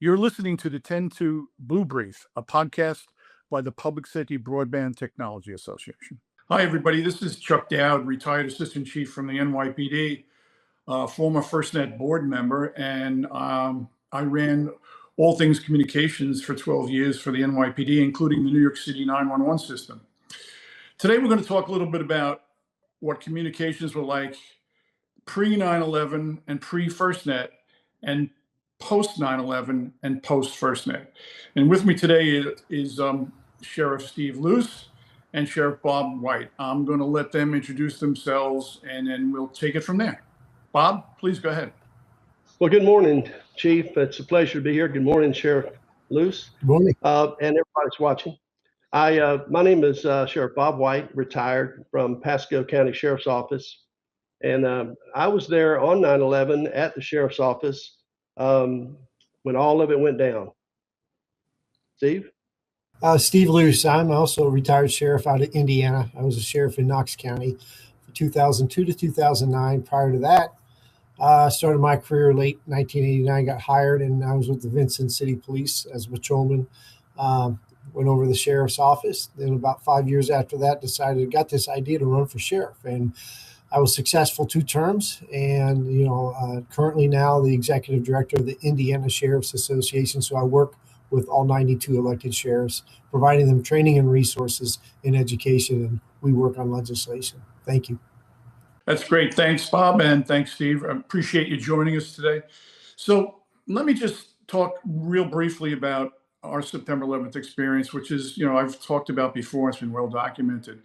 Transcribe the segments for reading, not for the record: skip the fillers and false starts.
You're listening to the 10-2 Blue Brief, a podcast by the Public Safety Broadband Technology Association. Hi, everybody. This is Chuck Dowd, retired assistant chief from the NYPD, former FirstNet board member, and I ran all things communications for 12 years for the NYPD, including the New York City 911 system. Today, we're going to talk a little bit about what communications were like pre-9/11 and pre-FirstNet and post-9/11 and post-FirstNet. And with me today is Sheriff Steve Luce and Sheriff Bob White. I'm going to let them introduce themselves, and then we'll take it from there. Bob, please go ahead. Well, good morning, Chief. It's a pleasure to be here. Good morning, Sheriff Luce. Good morning. And everybody's watching. My name is Sheriff Bob White, retired from Pasco County Sheriff's Office. And I was there on 9/11 at the Sheriff's Office when all of it went down. Steve? Steve Luce. I'm also a retired sheriff out of Indiana. I was a sheriff in Knox County from 2002 to 2009. Prior to that, I started my career late 1989, got hired, and I was with the Vincent City Police as a patrolman. Went over to the sheriff's office. Then about 5 years after that, got this idea to run for sheriff. And I was successful 2 terms, and currently now the executive director of the Indiana Sheriff's Association. So I work with all 92 elected sheriffs, providing them training and resources in education, and we work on legislation. Thank you. That's great. Thanks, Bob, and thanks, Steve. I appreciate you joining us today. So let me just talk real briefly about our September 11th experience, which is, I've talked about before. It's been well documented.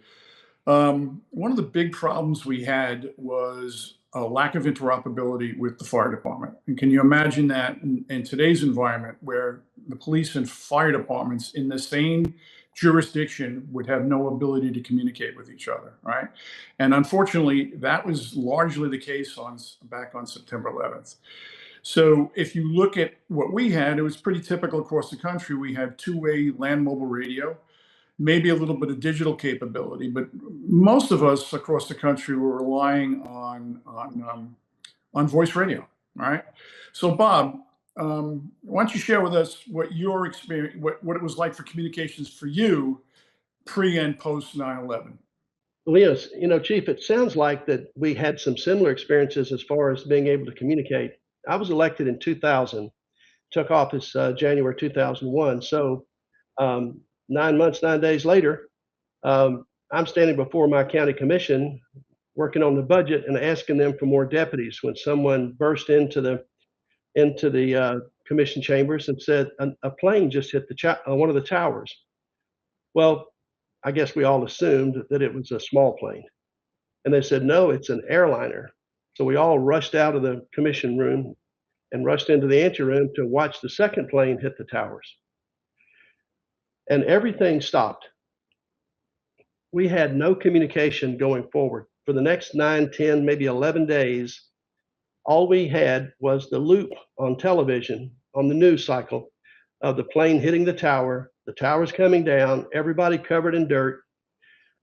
One of the big problems we had was a lack of interoperability with the fire department. And can you imagine that in today's environment where the police and fire departments in the same jurisdiction would have no ability to communicate with each other, right? And unfortunately, that was largely the case back on September 11th. So if you look at what we had, it was pretty typical across the country. We had two-way land mobile radio, maybe a little bit of digital capability, but most of us across the country were relying on voice radio, right? So Bob, why don't you share with us what your experience, what it was like for communications for you pre and post 9/11? Well, yes, Chief, it sounds like that we had some similar experiences as far as being able to communicate. I was elected in 2000, took office January 2001. So 9 months, 9 days later, I'm standing before my county commission working on the budget and asking them for more deputies when someone burst into the commission chambers and said a plane just hit one of the towers. Well, I guess we all assumed that it was a small plane. And they said, no, it's an airliner. So we all rushed out of the commission room and rushed into the anteroom to watch the second plane hit the towers. And everything stopped. We had no communication going forward. For the next 9, 10, maybe 11 days, all we had was the loop on television, on the news cycle, of the plane hitting the towers coming down, everybody covered in dirt.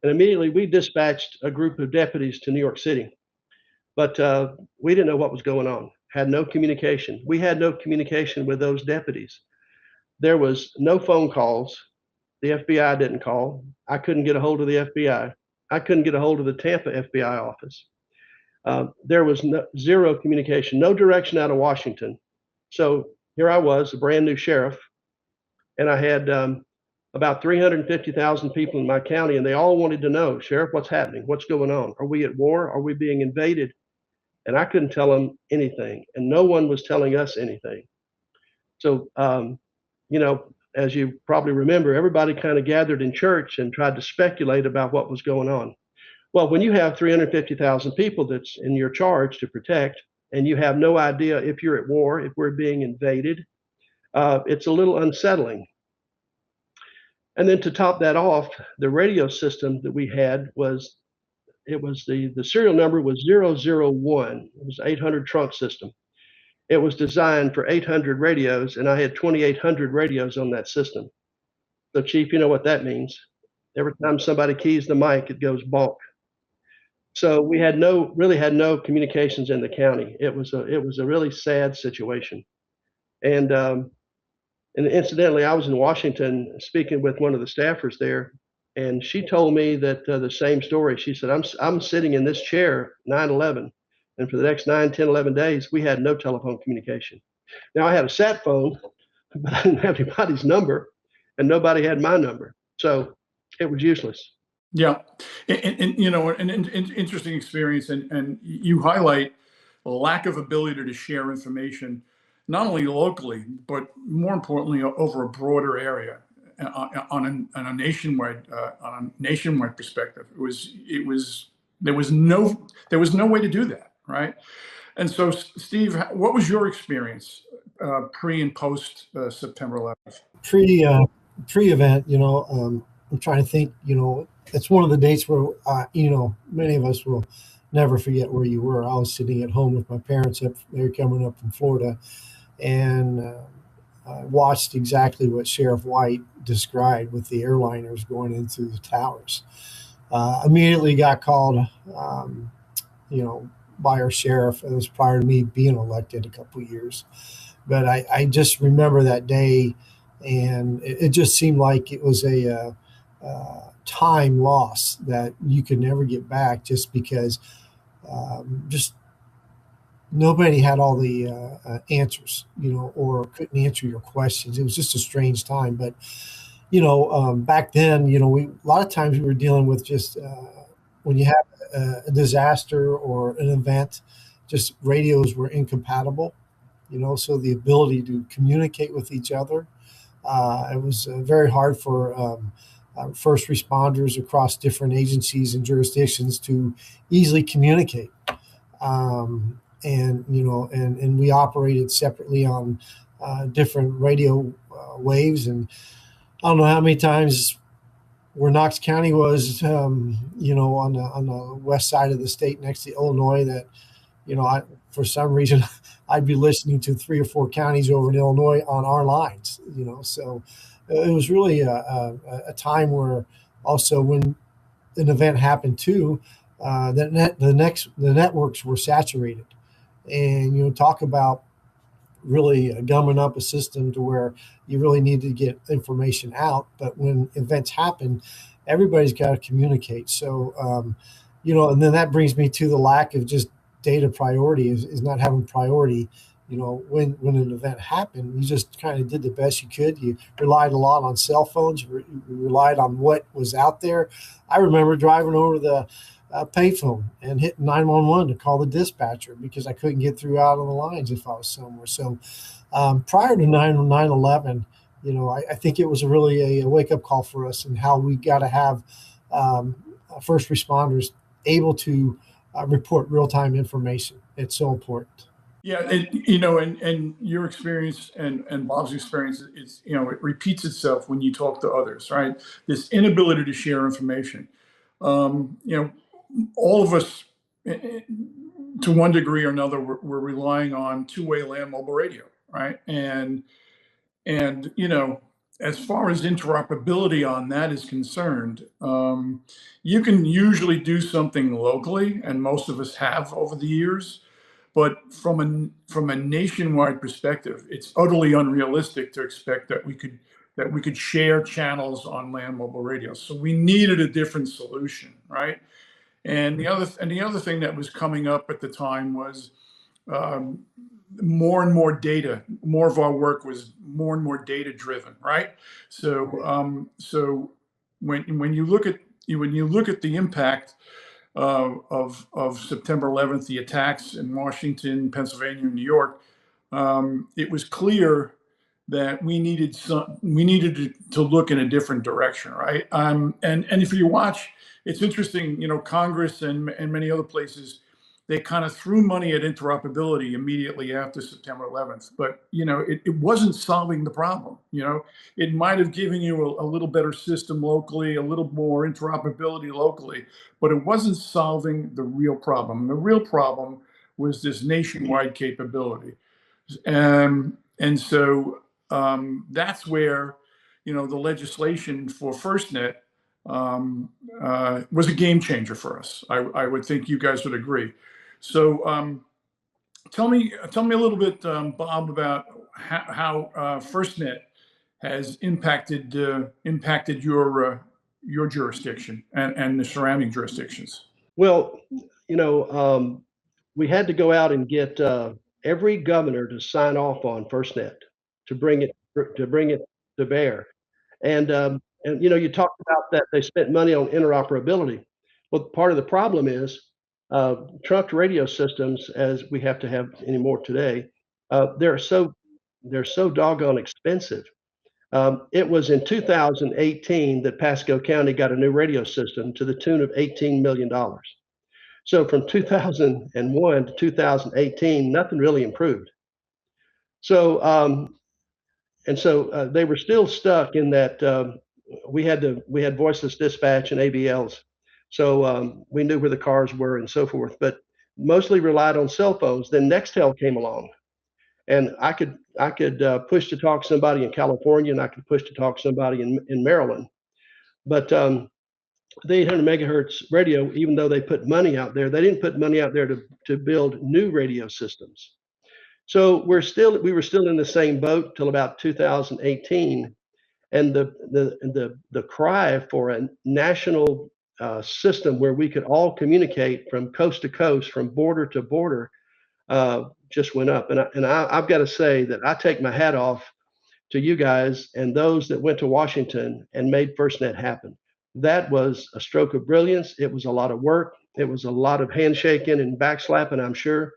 And immediately we dispatched a group of deputies to New York City. But we didn't know what was going on, had no communication. We had no communication with those deputies. There was no phone calls. The FBI didn't call. I couldn't get a hold of the FBI. I couldn't get a hold of the Tampa FBI office. There was zero communication, no direction out of Washington. So here I was, a brand new sheriff, and I had about 350,000 people in my county, and they all wanted to know, Sheriff, what's happening? What's going on? Are we at war? Are we being invaded? And I couldn't tell them anything, and no one was telling us anything. So, as you probably remember, everybody kind of gathered in church and tried to speculate about what was going on. Well, when you have 350,000 people that's in your charge to protect, and you have no idea if you're at war, if we're being invaded, it's a little unsettling. And then to top that off, the radio system that we had was, the serial number was 001. It was an 800 trunk system. It was designed for 800 radios, and I had 2,800 radios on that system. So, Chief, you know what that means. Every time somebody keys the mic, it goes bonk. So we really had no communications in the county. It was a really sad situation. And And incidentally, I was in Washington speaking with one of the staffers there, and she told me that the same story. She said, I'm sitting in this chair 9/11, and for the next 9, 10, 11 days, we had no telephone communication. Now I had a sat phone, but I didn't have anybody's number, and nobody had my number. So it was useless. Yeah, and you know, an interesting experience, and you highlight a lack of ability to share information, not only locally, but more importantly, over a broader area, on a nationwide perspective. There was no way to do that, right? And so, Steve, what was your experience pre and post September 11th? Pre-event, I'm trying to think, it's one of the dates where, many of us will never forget where you were. I was sitting at home with my parents. They were coming up from Florida, and I watched exactly what Sheriff White described with the airliners going into the towers. Immediately got called, by our sheriff. It was prior to me being elected a couple of years. But I just remember that day, and it just seemed like it was a time loss that you could never get back, just because just nobody had all the answers, or couldn't answer your questions. It was just a strange time. But back then, a lot of times we were dealing with just when you have a disaster or an event, just radios were incompatible. So the ability to communicate with each other, it was very hard for first responders across different agencies and jurisdictions to easily communicate. And we operated separately on different radio waves. And I don't know how many times where Knox County was, on the west side of the state next to Illinois, that, for some reason, I'd be listening to 3 or 4 counties over in Illinois on our lines, So it was really a time where also when an event happened too, the networks were saturated. And, talk about really gumming up a system to where you really need to get information out. But when events happen, everybody's got to communicate. So, and then that brings me to the lack of just data priority is not having priority. When an event happened, you just kind of did the best you could. You relied a lot on cell phones. You relied on what was out there. I remember driving over the payphone and hitting 911 to call the dispatcher because I couldn't get through out on the lines if I was somewhere. So prior to 9/11, I think it was really a wake-up call for us, and how we got to have first responders able to report real-time information. It's so important. Yeah, and your experience and Bob's experience, it repeats itself when you talk to others, right? This inability to share information. All of us, to one degree or another, we're relying on two-way land mobile radio, right? And as far as interoperability on that is concerned, you can usually do something locally, and most of us have over the years. But from a nationwide perspective, it's utterly unrealistic to expect that we could share channels on land mobile radio. So we needed a different solution, right? And the other thing that was coming up at the time was more and more data. More of our work was more and more data driven, right? So when you look at the impact of September 11th, the attacks in Washington, Pennsylvania, and New York, it was clear that we needed to look in a different direction, right? And if you watch, it's interesting, Congress and many other places, they kind of threw money at interoperability immediately after September 11th, but it wasn't solving the problem. It might have given you a little better system locally, a little more interoperability locally, but it wasn't solving the real problem. The real problem was this nationwide capability, and so that's where the legislation for FirstNet was a game changer for us. I would think you guys would agree. So tell me a little bit, Bob, about how FirstNet has impacted your jurisdiction and the surrounding jurisdictions? Well, we had to go out and get every governor to sign off on FirstNet to bring it to bear. And you talked about that they spent money on interoperability. Well, part of the problem is trunked radio systems, as we have to have anymore today. They're so doggone expensive. It was in 2018 that Pasco County got a new radio system to the tune of $18 million. So from 2001 to 2018, nothing really improved. So they were still stuck in that we had voiceless dispatch and ABLs, so we knew where the cars were and so forth, but mostly relied on cell phones. Then Nextel came along, and I could push to talk somebody in California, and I could push to talk somebody in Maryland, but the 800 megahertz radio, even though they put money out there, they didn't put money out there to build new radio systems. So we were still in the same boat till about 2018, and the cry for a national system where we could all communicate from coast to coast, from border to border, just went up. And I've got to say that I take my hat off to you guys and those that went to Washington and made FirstNet happen. That was a stroke of brilliance. It was a lot of work. It was a lot of handshaking and backslapping, I'm sure.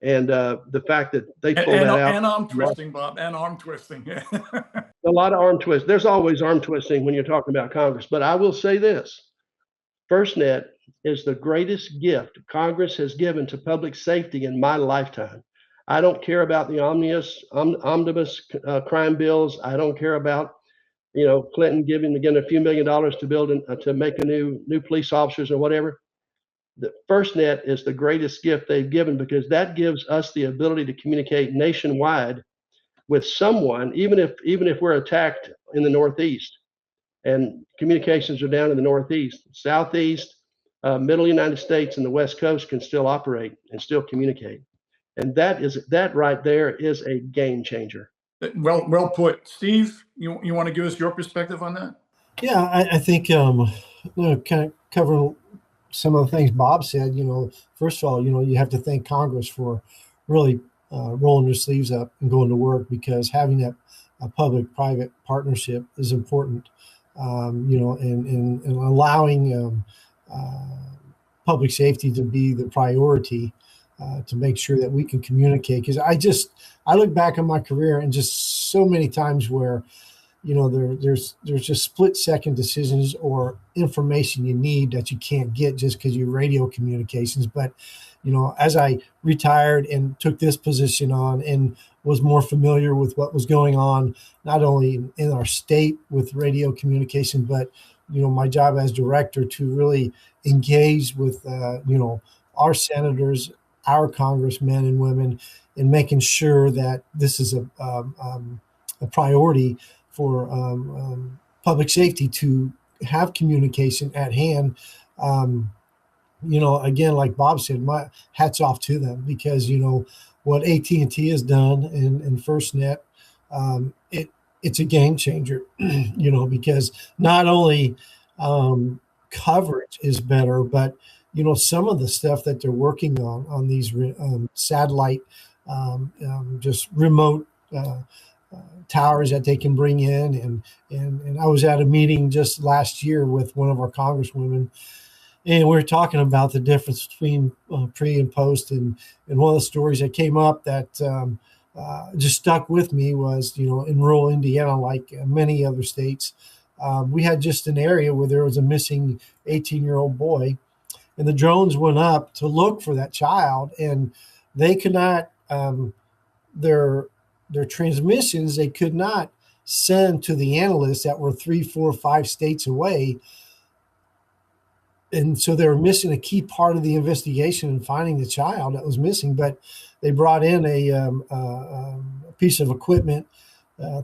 And the fact that they pulled that out. And arm twisting, Bob, and arm twisting. A lot of arm twisting. There's always arm twisting when you're talking about Congress. But I will say this. FirstNet is the greatest gift Congress has given to public safety in my lifetime. I don't care about the omnibus crime bills. I don't care about Clinton giving again a few $1 million to build to make a new police officers or whatever. The FirstNet is the greatest gift they've given, because that gives us the ability to communicate nationwide with someone, even if we're attacked in the Northeast, and communications are down in the Northeast, Southeast, Middle United States, and the West Coast can still operate and still communicate. And that right there is a game changer. Well put. Steve, you want to give us your perspective on that? Yeah, I think kind of covering some of the things Bob said. First of all, you have to thank Congress for really rolling their sleeves up and going to work, because having that public-private partnership is important. And allowing public safety to be the priority, to make sure that we can communicate. Because I look back on my career and just so many times where, there's just split-second decisions or information you need that you can't get just because you're radio communications. But, as I retired and took this position on and was more familiar with what was going on, not only in our state with radio communication, but, my job as director to really engage with, our senators, our congressmen and women, in making sure that this is a priority for public safety, to have communication at hand. Again, like Bob said, my hats off to them, because, what AT&T has done in FirstNet, it's a game changer, because not only coverage is better, but, some of the stuff that they're working on these satellite, just remote towers that they can bring in. And I was at a meeting just last year with one of our congresswomen, and we were talking about the difference between pre and post. And one of the stories that came up that just stuck with me was, in rural Indiana, like many other states, we had just an area where there was a missing 18-year-old boy, and the drones went up to look for that child, and they could not, their transmissions, they could not send to the analysts that were 3, 4, 5 states away. And so they were missing a key part of the investigation in finding the child that was missing. But they brought in a piece of equipment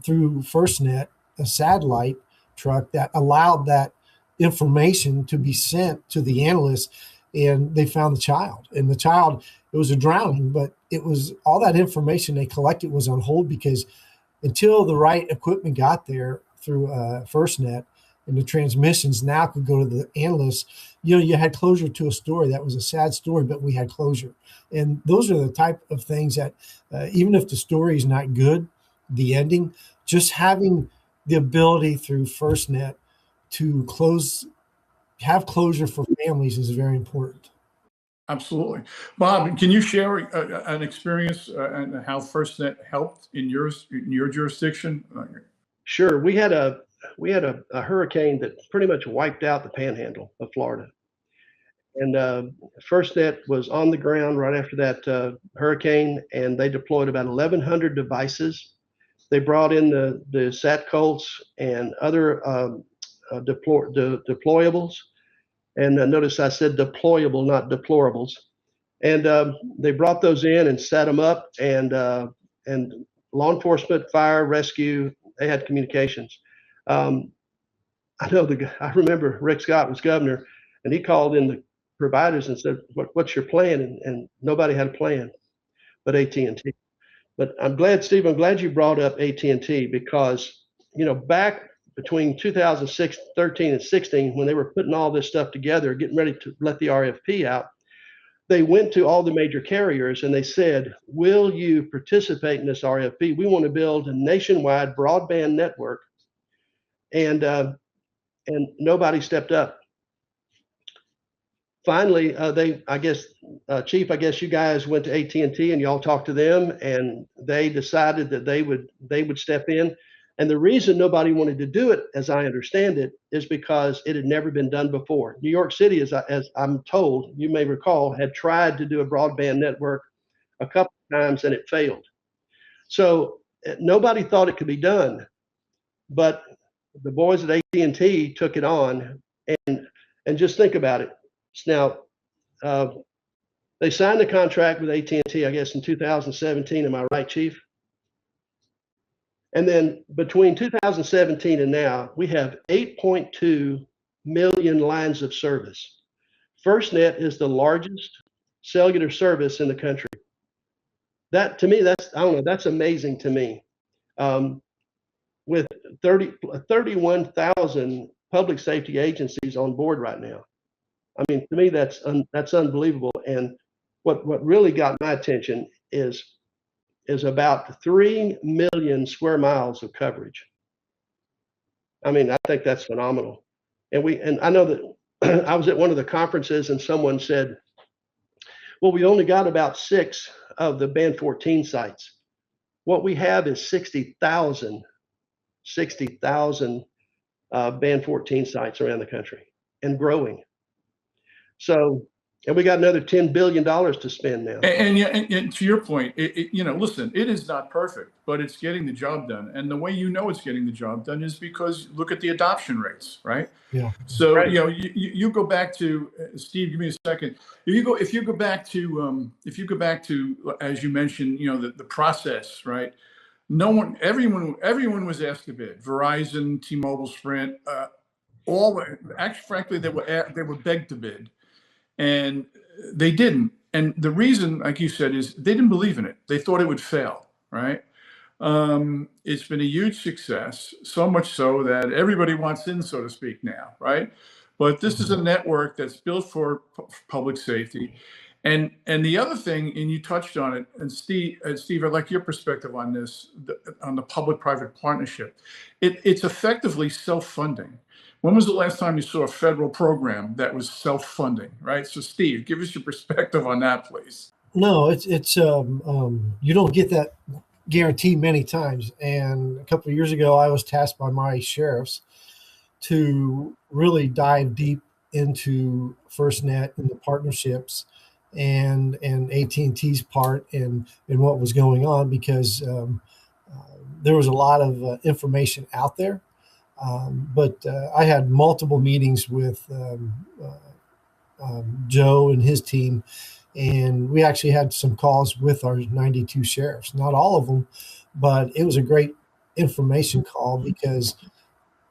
through FirstNet, a satellite truck that allowed that information to be sent to the analysts, and they found the child. And the child, it was a drowning, but it was all that information they collected was on hold, because until the right equipment got there through FirstNet, and the transmissions now could go to the analysts. You had closure to a story that was a sad story, but we had closure. And those are the type of things that even if the story is not good, the ending, just having the ability through FirstNet to have closure for families is very important. Absolutely. Bob, can you share an experience and how FirstNet helped in your jurisdiction? Sure. We had a hurricane that pretty much wiped out the panhandle of Florida. And FirstNet was on the ground right after that hurricane, and they deployed about 1,100 devices. They brought in the SatCOLTs and other deployables. And notice I said deployable, not deplorables. And they brought those in and set them up, and law enforcement, fire, rescue, they had communications. I remember Rick Scott was governor, and he called in the providers and said, what's your plan? And nobody had a plan but AT&T. But I'm glad, Steve, you brought up AT&T, because, back between 2006, 13 and 16, when they were putting all this stuff together, getting ready to let the RFP out, they went to all the major carriers and they said, will you participate in this RFP? We want to build a nationwide broadband network. And nobody stepped up. Finally, Chief, I guess you guys went to AT&T and y'all talked to them, and they decided that they would step in. And the reason nobody wanted to do it, as I understand it, is because it had never been done before. New York City, as I'm told, you may recall, had tried to do a broadband network a couple of times and it failed. So nobody thought it could be done, but the boys at AT&T took it on, and just think about it. Now, they signed the contract with AT&T, I guess, in 2017. Am I right, Chief? And then between 2017 and now, we have 8.2 million lines of service. FirstNet is the largest cellular service in the country. That, to me, that's amazing to me. With 31,000 public safety agencies on board right now. I mean, to me, that's unbelievable. And what really got my attention is about 3 million square miles of coverage. I mean, I think that's phenomenal. And I know that I was at one of the conferences and someone said, well, we only got about 6 of the band 14 sites. What we have is 60,000 band 14 sites around the country and growing. So, and we got another $10 billion to spend now. And to your point, listen, it is not perfect, but it's getting the job done. And the way it's getting the job done is because look at the adoption rates, right? Yeah. So, right. You go back to, Steve, give me a second. If you go back to, as you mentioned, the process, right? Everyone was asked to bid. Verizon, T-Mobile, Sprint, frankly, they were begged to bid. And they didn't. And the reason, like you said, is they didn't believe in it. They thought it would fail, right? It's been a huge success, so much so that everybody wants in, so to speak, now, right? But this is a network that's built for public safety. And the other thing, and you touched on it, and Steve, I'd like your perspective on this, on the public-private partnership. It's effectively self-funding. When was the last time you saw a federal program that was self-funding, right? So, Steve, give us your perspective on that, please. No, it's you don't get that guarantee many times. And a couple of years ago, I was tasked by my sheriffs to really dive deep into FirstNet and the partnerships and AT&T's part and what was going on, because there was a lot of information out there. But I had multiple meetings with Joe and his team, and we actually had some calls with our 92 sheriffs. Not all of them, but it was a great information call, because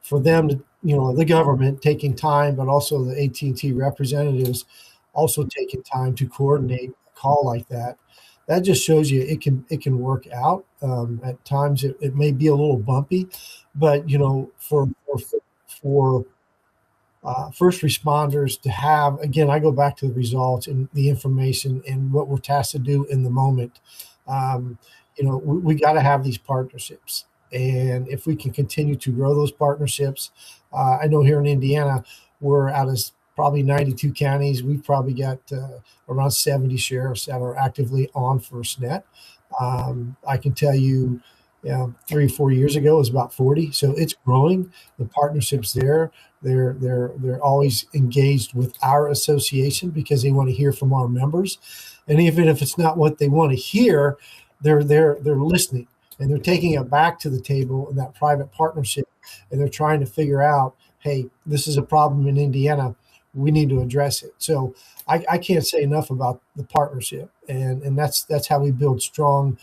for them to, the government taking time, but also the AT&T representatives also taking time to coordinate a call like that. that just shows you it can work out. At times it may be a little bumpy, but for first responders to have, again, I go back to the results and the information and what we're tasked to do in the moment. We got to have these partnerships. And if we can continue to grow those partnerships, I know here in Indiana, we're out of probably 92 counties. We've probably got around 70 sheriffs that are actively on FirstNet. I can tell you, 3 or 4 years ago it was about 40. So it's growing. The partnerships there, they're always engaged with our association because they want to hear from our members. And even if it's not what they want to hear, they're listening and they're taking it back to the table in that private partnership. And they're trying to figure out, hey, this is a problem in Indiana. We need to address it. So I can't say enough about the partnership, and that's how we build strong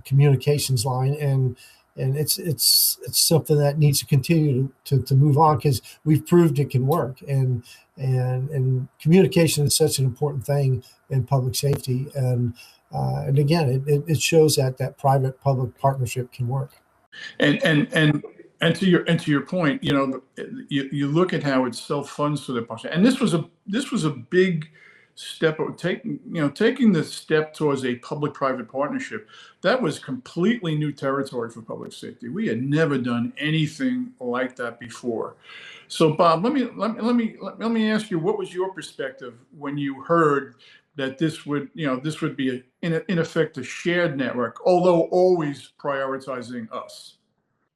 communications line, and it's something that needs to continue to move on because we've proved it can work, and communication is such an important thing in public safety, and again it shows that private public partnership can work. And to your point, you look at how it self-funds for the partnership, and this was a big step. Taking the step towards a public-private partnership, that was completely new territory for public safety. We had never done anything like that before. So, Bob, let me ask you, what was your perspective when you heard that this would be in effect a shared network, although always prioritizing us?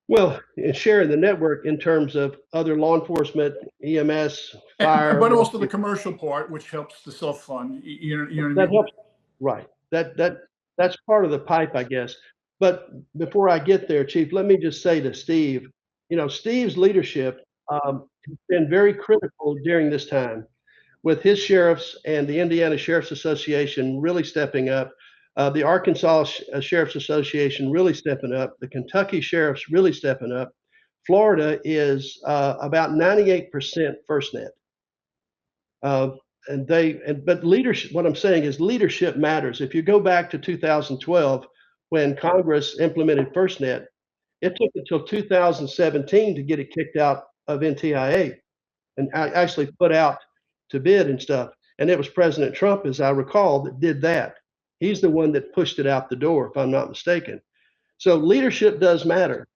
Well, and sharing the network in terms of other law enforcement, EMS, fire, but also the commercial part, which helps to self-fund. You know what I mean? That helps, right? That's part of the pipe, I guess. But before I get there, Chief, let me just say to Steve, Steve's leadership has been very critical during this time, with his sheriffs and the Indiana Sheriff's Association really stepping up. The Arkansas Sheriff's Association really stepping up, the Kentucky Sheriffs really stepping up. Florida is about 98% FirstNet. But leadership, what I'm saying is leadership matters. If you go back to 2012, when Congress implemented FirstNet, it took until 2017 to get it kicked out of NTIA and actually put out to bid and stuff. And it was President Trump, as I recall, that did that. He's the one that pushed it out the door, if I'm not mistaken. So leadership does matter,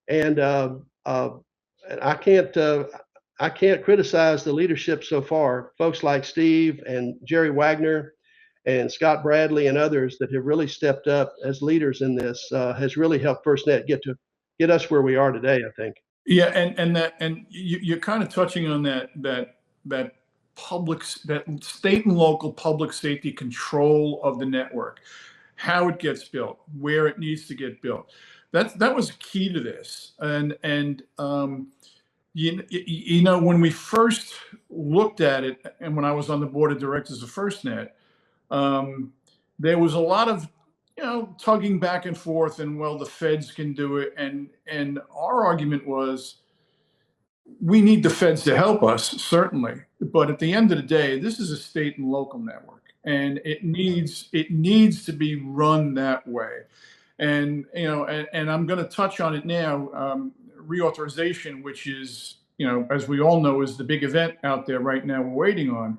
and I can't criticize the leadership so far. Folks like Steve and Jerry Wagner and Scott Bradley and others that have really stepped up as leaders in this has really helped FirstNet get us where we are today, I think. Yeah, and you're kind of touching on that state and local public safety control of the network, how it gets built, where it needs to get built. That was key to this. And when we first looked at it, and when I was on the board of directors of FirstNet, there was a lot of tugging back and forth, and well, the feds can do it, and our argument was, we need the feds to help us, certainly, but at the end of the day, this is a state and local network, and it needs to be run that way. And and I'm going to touch on it now. Reauthorization, which is, as we all know, is the big event out there right now we're waiting on,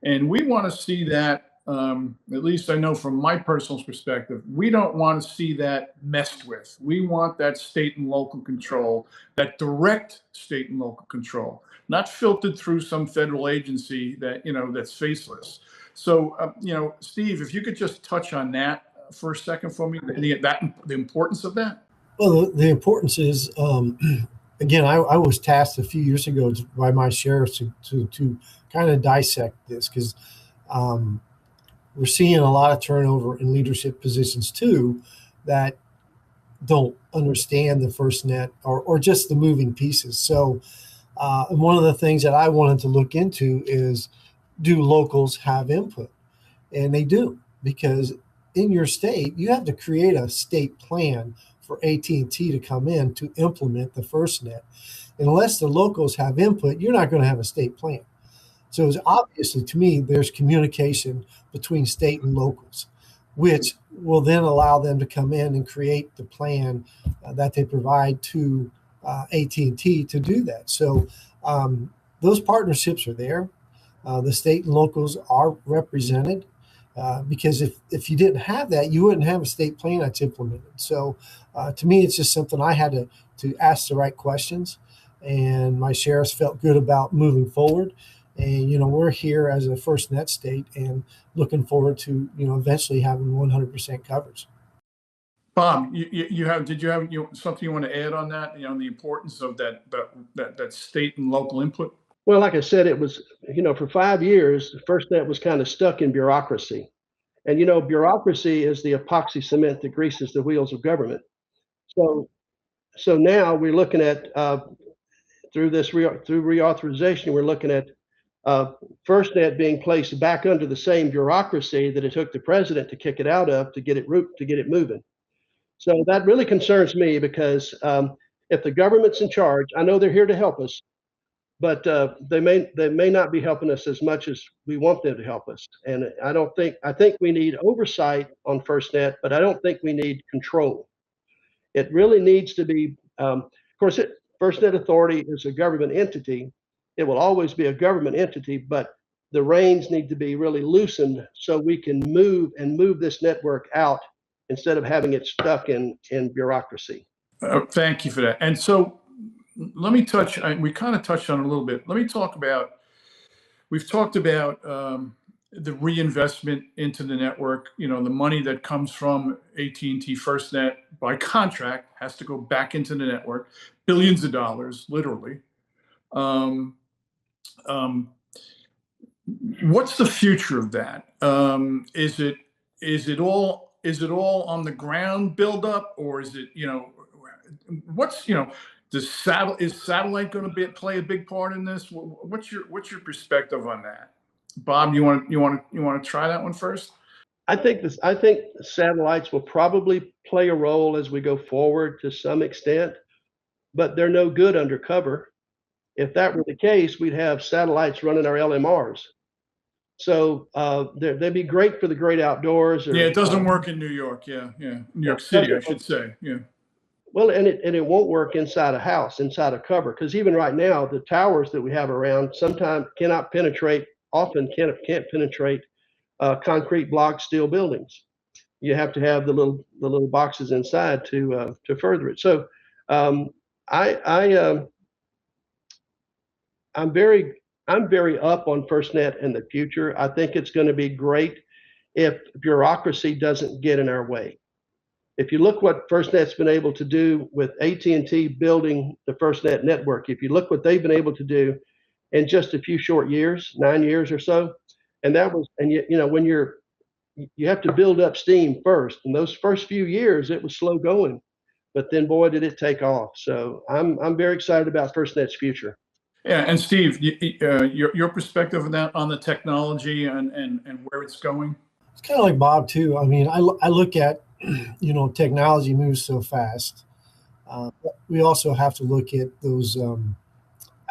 and we want to see that. At least I know from my personal perspective, we don't want to see that messed with. We want that state and local control, that direct state and local control, not filtered through some federal agency that, that's faceless. So, Steve, if you could just touch on that for a second for me, the importance of that. Well, the importance is, again, I was tasked a few years ago by my sheriffs to kind of dissect this, because we're seeing a lot of turnover in leadership positions too that don't understand the FirstNet or just the moving pieces. So one of the things that I wanted to look into is, do locals have input? And they do, because in your state, you have to create a state plan for AT&T to come in to implement the FirstNet. Unless the locals have input, you're not going to have a state plan. So it's obviously, to me, there's communication between state and locals. which will then allow them to come in and create the plan that they provide to AT&T to do that. So those partnerships are there. The state and locals are represented because if you didn't have that, you wouldn't have a state plan that's implemented. So to me, it's just something I had to ask the right questions, and my sheriffs felt good about moving forward. And, we're here as a FirstNet state and looking forward to, eventually having 100% coverage. Bob, did you have something you want to add on that? The importance of that state and local input? Well, like I said, it was, for 5 years, FirstNet was kind of stuck in bureaucracy. And, bureaucracy is the epoxy cement that greases the wheels of government. So now we're looking at, through reauthorization, we're looking at FirstNet being placed back under the same bureaucracy that it took the president to kick it out of to get it moving. So that really concerns me because if the government's in charge, I know they're here to help us, but they may not be helping us as much as we want them to help us. And I think we need oversight on FirstNet, but I don't think we need control. It really needs to be, of course, FirstNet Authority is a government entity. It will always be a government entity, but the reins need to be really loosened so we can move this network out instead of having it stuck in bureaucracy. Thank you for that. And so let me we kind of touched on it a little bit. Let me talk about, we've talked about the reinvestment into the network, the money that comes from AT&T FirstNet by contract has to go back into the network, billions of dollars, literally. What's the future of that? Is it all on the ground buildup, or is it, is satellite going to play a big part in this? What's your perspective on that? Bob, you want to try that one first? I think satellites will probably play a role as we go forward to some extent, but they're no good undercover. If that were the case, we'd have satellites running our LMRs. So they'd be great for the great outdoors. Yeah, it doesn't work in New York. Yeah, New York City, I should say. Yeah. Well, and it won't work inside a house, inside a cover, because even right now, the towers that we have around sometimes can't penetrate concrete block steel buildings. You have to have the little boxes inside to further it. So I'm very up on FirstNet in the future. I think it's going to be great if bureaucracy doesn't get in our way. If you look what FirstNet's been able to do with AT&T building the FirstNet network, if you look what they've been able to do in just a few short years, 9 years or so, and when you have to build up steam first, and those first few years it was slow going, but then boy did it take off. So I'm very excited about FirstNet's future. Yeah, and Steve, your perspective on the technology and where it's going? It's kind of like Bob too. I mean, I look at, technology moves so fast. But we also have to look at those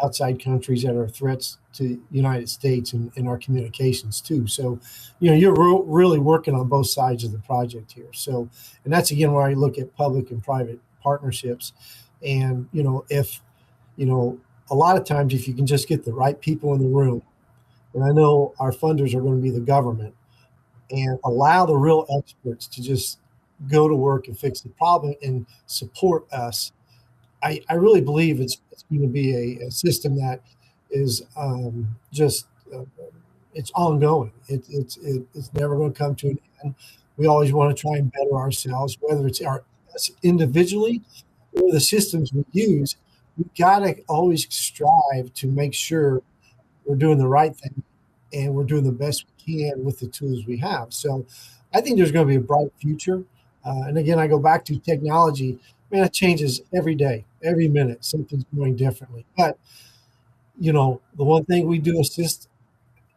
outside countries that are threats to the United States and our communications too. So, you're really working on both sides of the project here. So, and that's again where I look at public and private partnerships. And, a lot of times if you can just get the right people in the room, and I know our funders are going to be the government, and allow the real experts to just go to work and fix the problem and support us, I really believe it's going to be a system that is it's ongoing. It's never going to come to an end. We always want to try and better ourselves, whether it's us individually or the systems we use. We've got to always strive to make sure we're doing the right thing and we're doing the best we can with the tools we have. So I think there's going to be a bright future. And again, I go back to technology. Man, it changes every day, every minute. Something's going differently. But, the one thing we do assist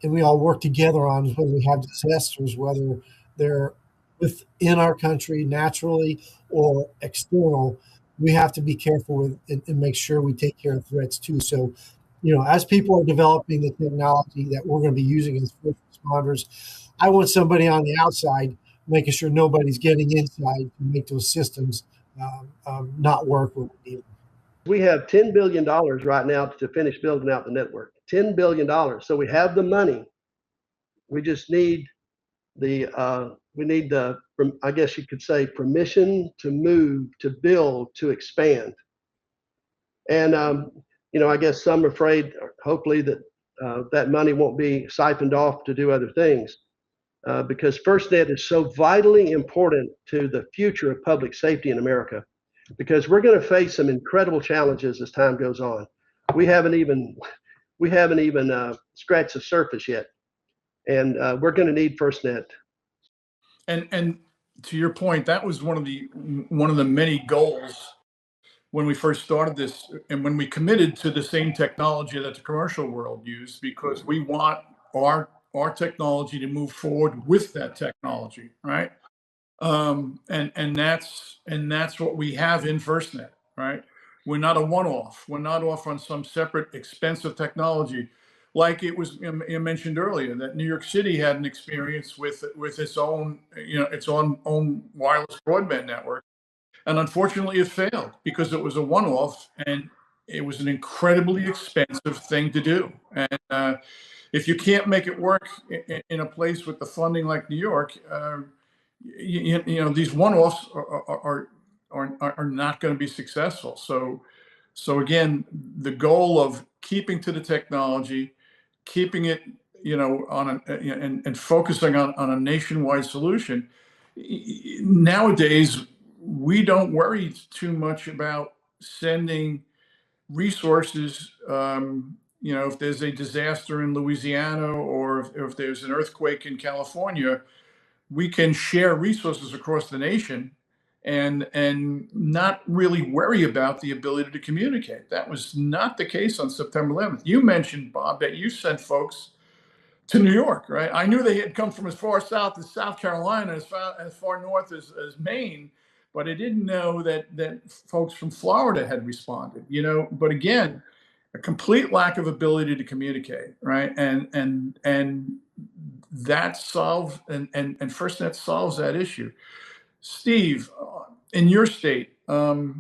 and we all work together on is when we have disasters, whether they're within our country naturally or external, we have to be careful with and make sure we take care of threats too. So, as people are developing the technology that we're going to be using as first responders, I want somebody on the outside making sure nobody's getting inside to make those systems not work when we need them. We have $10 billion right now to finish building out the network. $10 billion. So we have the money. We just need I guess you could say, permission to move, to build, to expand. And, I guess some are afraid, hopefully, that that money won't be siphoned off to do other things, because FirstNet is so vitally important to the future of public safety in America, because we're going to face some incredible challenges as time goes on. We haven't even scratched the surface yet, and we're going to need FirstNet. And to your point, that was one of the many goals when we first started this, and when we committed to the same technology that the commercial world used, because we want our technology to move forward with that technology, right? And that's what we have in FirstNet, right? We're not a one-off. We're not off on some separate expensive technology, like it was you mentioned earlier that New York City had an experience with its own own wireless broadband network, and unfortunately it failed because it was a one-off and it was an incredibly expensive thing to do. And if you can't make it work in a place with the funding like New York, these one-offs are not going to be successful. So again, the goal of keeping to the technology, keeping it, and focusing on a nationwide solution. Nowadays, we don't worry too much about sending resources. If there's a disaster in Louisiana or if there's an earthquake in California, we can share resources across the nation and not really worry about the ability to communicate. That was not the case on September 11th. You mentioned, Bob, that you sent folks to New York, right? I knew they had come from as far south as South Carolina, as far north as Maine, but I didn't know that folks from Florida had responded, But again, a complete lack of ability to communicate, right? And that solves, and FirstNet solves that issue. Steve, in your state, as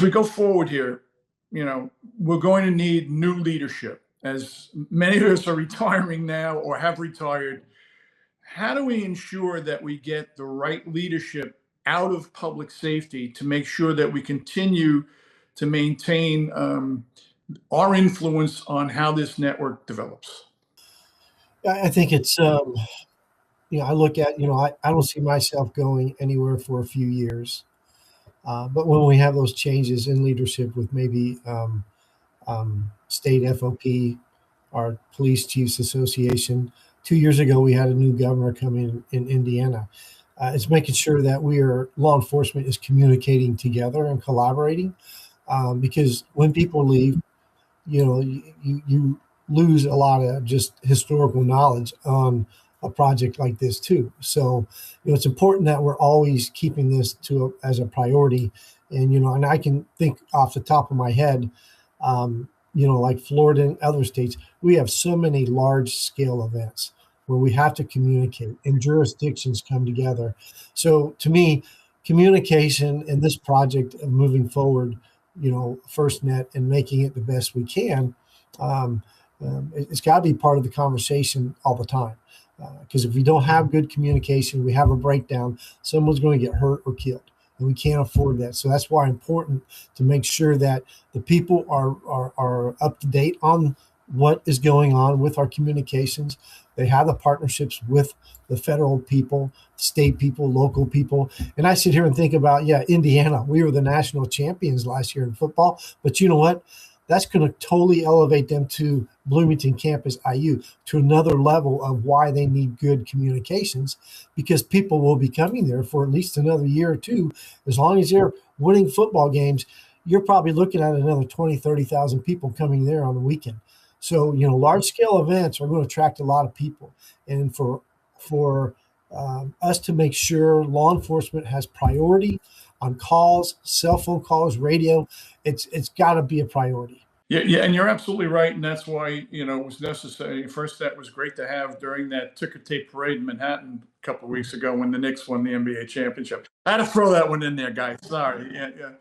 we go forward here, we're going to need new leadership. As many of us are retiring now or have retired, how do we ensure that we get the right leadership out of public safety to make sure that we continue to maintain our influence on how this network develops? I think it's, I look at, I don't see myself going anywhere for a few years. But when we have those changes in leadership with maybe state FOP, our Police Chiefs Association, 2 years ago, we had a new governor come in Indiana. It's making sure that law enforcement is communicating together and collaborating, because when people leave, you lose a lot of just historical knowledge on a project like this too. So, it's important that we're always keeping this as a priority. And, and I can think off the top of my head, like Florida and other states, we have so many large scale events where we have to communicate and jurisdictions come together. So to me, communication in this project of moving forward, FirstNet and making it the best we can, it's got to be part of the conversation all the time. Because if we don't have good communication, we have a breakdown, someone's going to get hurt or killed, and we can't afford that. So that's why it's important to make sure that the people are up to date on what is going on with our communications. They have the partnerships with the federal people, state people, local people. And I sit here and think about, Indiana, we were the national champions last year in football, but you know what? That's going to totally elevate them to Bloomington Campus IU to another level of why they need good communications, because people will be coming there for at least another year or two. As long as they're winning football games, you're probably looking at another 20, 30,000 people coming there on the weekend. So, large scale events are going to attract a lot of people. And for us to make sure law enforcement has priority on calls, cell phone calls, radio, it's got to be a priority. Yeah, and you're absolutely right, and that's why it was necessary. FirstNet was great to have during that ticker tape parade in Manhattan a couple of weeks ago when the Knicks won the NBA championship. I had to throw that one in there, guys. Sorry. Yeah.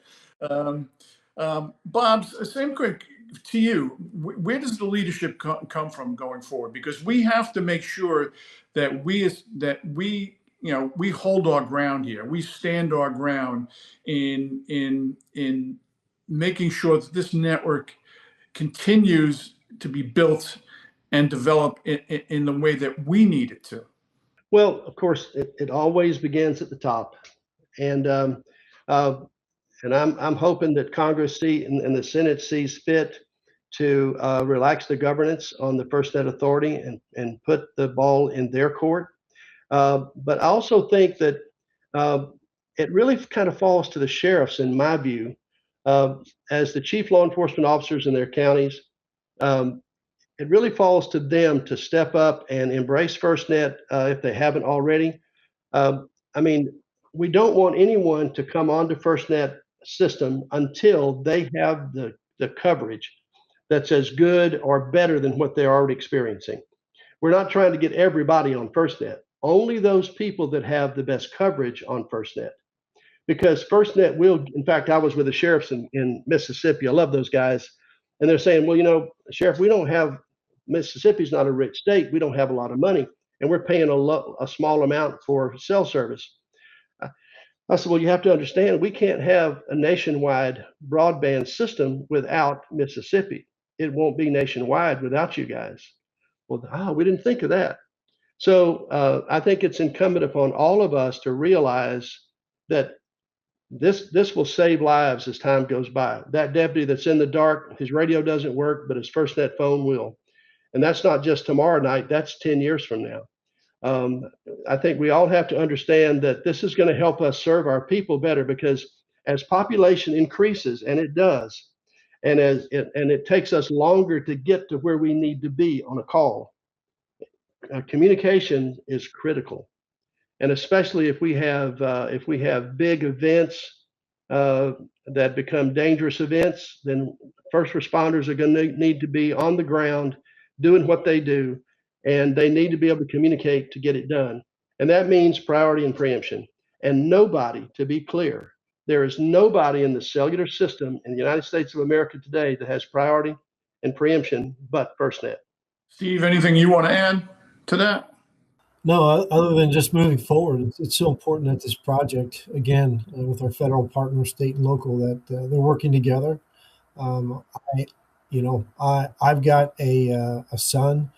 Bob, same quick to you. Where does the leadership come from going forward? Because we have to make sure that we hold our ground here. We stand our ground in making sure that this network continues to be built and developed in the way that we need it to. Well, of course, it always begins at the top, and I'm hoping that Congress and the Senate sees fit to relax the governance on the FirstNet Authority and put the ball in their court. But I also think that it really kind of falls to the sheriffs, in my view, as the chief law enforcement officers in their counties. It really falls to them to step up and embrace FirstNet if they haven't already. I mean, we don't want anyone to come onto FirstNet system until they have the coverage that's as good or better than what they're already experiencing. We're not trying to get everybody on FirstNet, only those people that have the best coverage on FirstNet. Because FirstNet will, in fact, I was with the sheriffs in Mississippi. I love those guys. And they're saying, well, Sheriff, we don't have, Mississippi's not a rich state. We don't have a lot of money. And we're paying a small amount for cell service. I said, well, you have to understand, we can't have a nationwide broadband system without Mississippi. It won't be nationwide without you guys. Well, we didn't think of that. So I think it's incumbent upon all of us to realize that this will save lives as time goes by. That deputy that's in the dark, his radio doesn't work, but his FirstNet phone will. And that's not just tomorrow night, that's 10 years from now. I think we all have to understand that this is going to help us serve our people better, because as population increases, and it does, and it takes us longer to get to where we need to be on a call, communication is critical. And especially if we have big events that become dangerous events, then first responders are going to need to be on the ground doing what they do, and they need to be able to communicate to get it done. And that means priority and preemption. And nobody, to be clear, there is nobody in the cellular system in the United States of America today that has priority and preemption but FirstNet. Steve, anything you want to add to that? No, other than just moving forward, it's so important that this project, again, with our federal partners, state and local, that they're working together. I've got a son,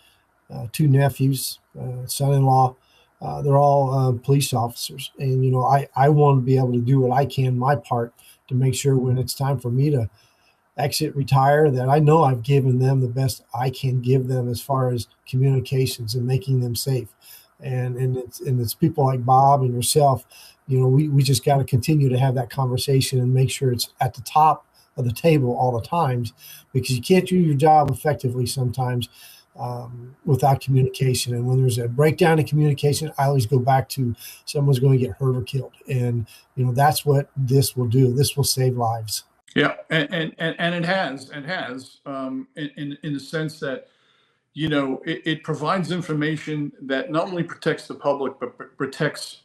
two nephews, son-in-law. They're all police officers, and I want to be able to do what I can, my part, to make sure when it's time for me to exit, retire, that I know I've given them the best I can give them as far as communications and making them safe. And it's people like Bob and yourself. We just got to continue to have that conversation and make sure it's at the top of the table all the times, because you can't do your job effectively sometimes without communication. And when there's a breakdown in communication, I always go back to someone's going to get hurt or killed. And that's what this will do. This will save lives. Yeah, and it has in the sense that it provides information that not only protects the public but protects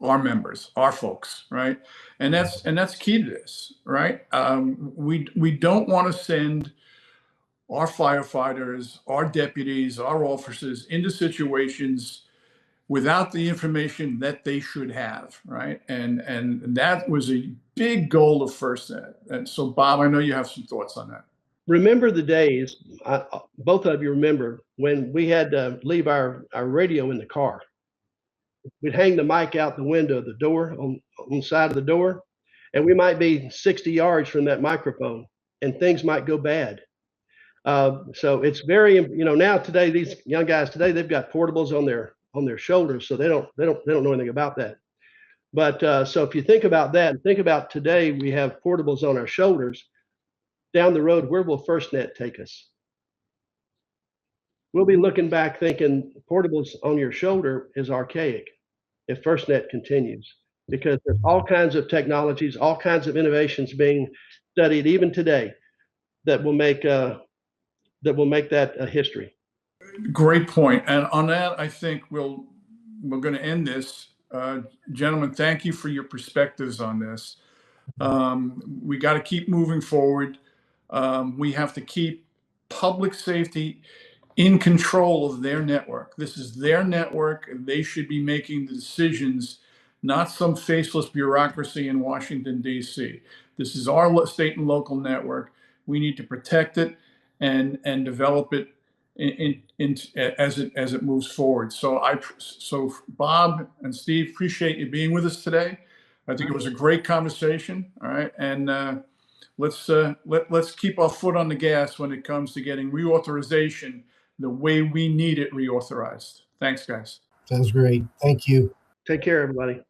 our members, our folks, right? And that's key to this, right? We don't want to send our firefighters, our deputies, our officers into situations without the information that they should have, right? And that was a big goal of FirstNet. And so, Bob, I know you have some thoughts on that. Remember the days, both of you remember, when we had to leave our radio in the car. We'd hang the mic out the window of the door, on the side of the door, and we might be 60 yards from that microphone, and things might go bad. So it's very, now today, these young guys today, they've got portables on their shoulders, so they don't know anything about that. But so if you think about that, think about today, we have portables on our shoulders. Down the road, where will FirstNet take us? We'll be looking back thinking portables on your shoulder is archaic if FirstNet continues, because there's all kinds of technologies, all kinds of innovations being studied even today. that will make that a history. Great point. And on that, I think we're going to end this. Gentlemen, thank you for your perspectives on this. We got to keep moving forward. We have to keep public safety in control of their network. This is their network, and they should be making the decisions, not some faceless bureaucracy in Washington, D.C. This is our state and local network. We need to protect it and develop it as it moves forward. So Bob and Steve, appreciate you being with us today. I think it was a great conversation. All right, and let's keep our foot on the gas when it comes to getting reauthorization the way we need it reauthorized. Thanks, guys. Sounds great. Thank you. Take care, everybody.